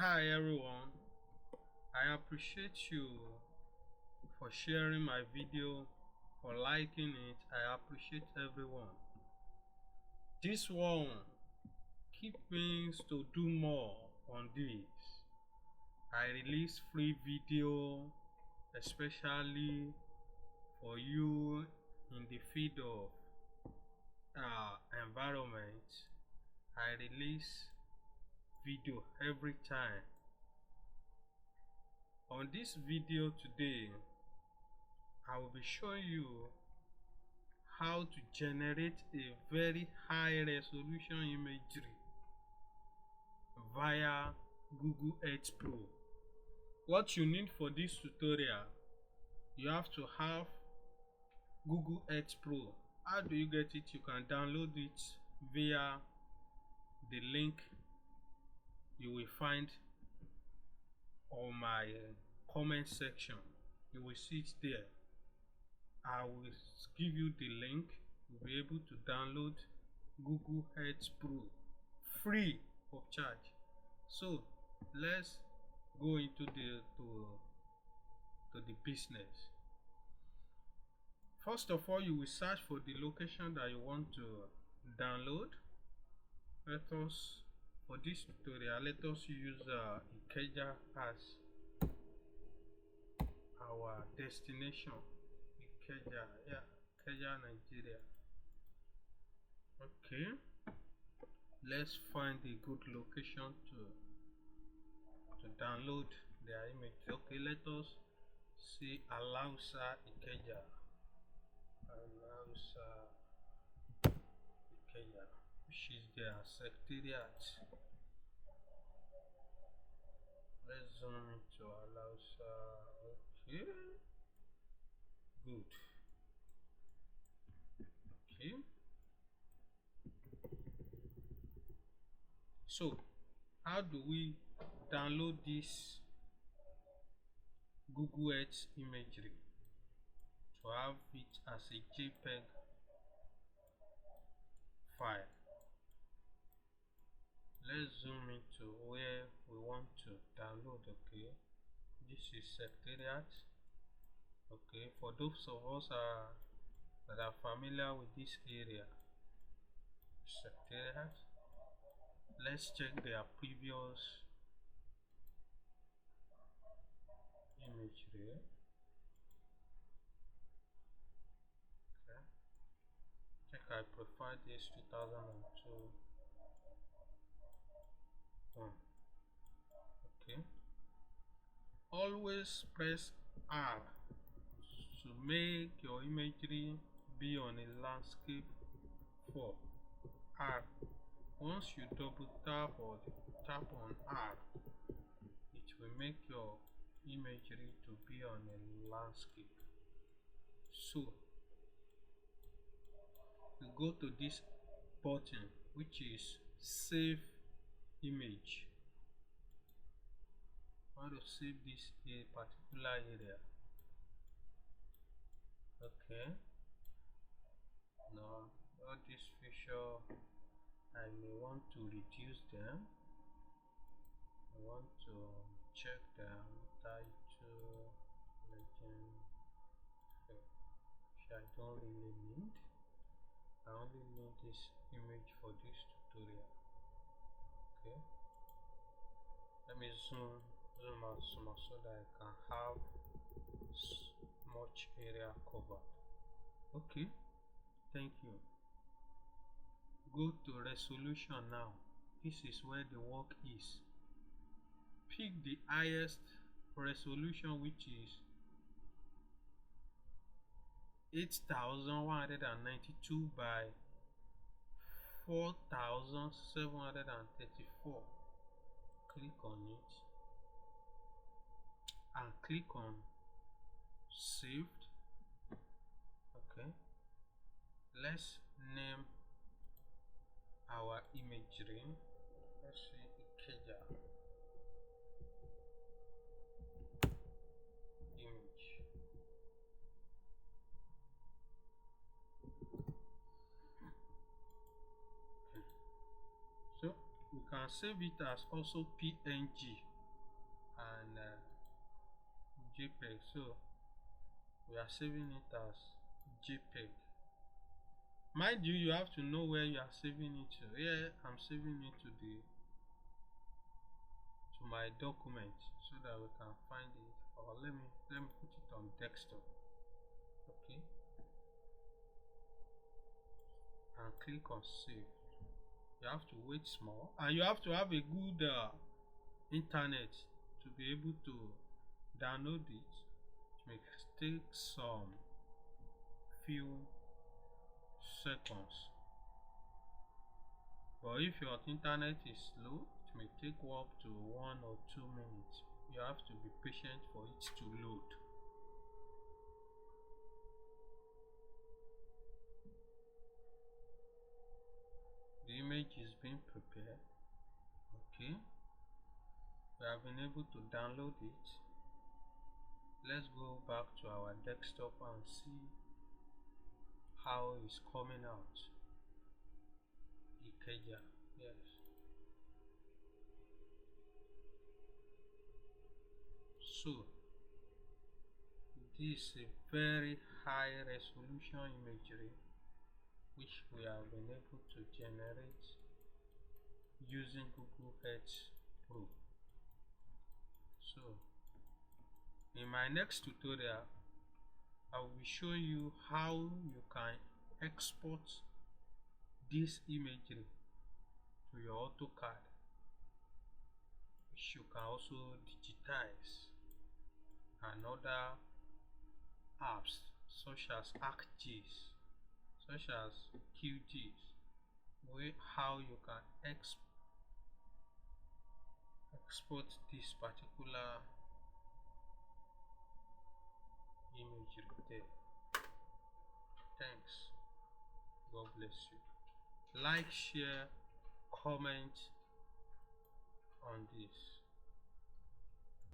Hi everyone, I appreciate you for sharing my video, for liking it. I appreciate everyone. This one keep me to do more on this. I release free video especially for you in the field of environment. I release video every time. On this video today, I will be showing you how to generate a very high resolution imagery via Google Earth Pro. What you need for this tutorial, you have to have Google Earth Pro. How do you get it? You can download it via the link you will find on my comment section. You will see it there. I will give you the link. You'll be able to download Google Earth Pro free of charge. So let's go into the business. First of all, you will search for the location that you want to download. Let us, for this tutorial, let us use Ikeja as our destination. Ikeja, yeah, Ikeja, Nigeria. Okay, let's find a good location to download their image. Okay, let us see Alausa Ikeja. Alausa Ikeja, which is their secretariat. Let's zoom into Alausa. Okay, good. Okay, so how do we download this Google Earth imagery to have it as a JPEG file? Let's zoom into where we want to download. Okay, this is secretariat. Okay, for those of us that are familiar with this area, secretariat, let's check their previous imagery. Okay, check. I prefer this 2002 one. Okay, always press R to make your imagery be on a landscape for R. Once you double tap or tap on R, it will make your imagery to be on a landscape. So you go to this button, which is save image. I want to save this a particular area. Okay, now all this feature, I may want to reduce them. I want to check them, title, legend, which I don't really need. I only need this image for this tutorial. Okay, let me zoom out some so that I can have much area covered. Okay, thank you. Go to resolution now. This is where the work is. Pick the highest resolution, which is 8192 by 4734. Click on it and click on saved. Okay, let's name our imagery. Let's see, Ikeja image. Okay, so we can save it as also PNG. and JPEG. So we are saving it as JPEG. Mind you, you have to know where you are saving it to. Here I'm saving it to my document so that we can find it. Or let me put it on desktop. Okay, and click on save. You have to wait small, and you have to have a good internet to be able to download it. It may take some few seconds, but if your internet is slow, it may take up to 1 or 2 minutes. You have to be patient for it to load. The image is being prepared. Okay, we have been able to download it. Let's go back to our desktop and see how it's coming out. Ikeja, yes. So this is a very high resolution imagery which we have been able to generate using Google Earth Pro. So in my next tutorial, I will show you how you can export this imagery to your AutoCAD, which you can also digitize, and other apps such as ArcGIS, such as QGIS, how you can export this particular imagery there. Thanks. God bless you. Like, share, comment on this.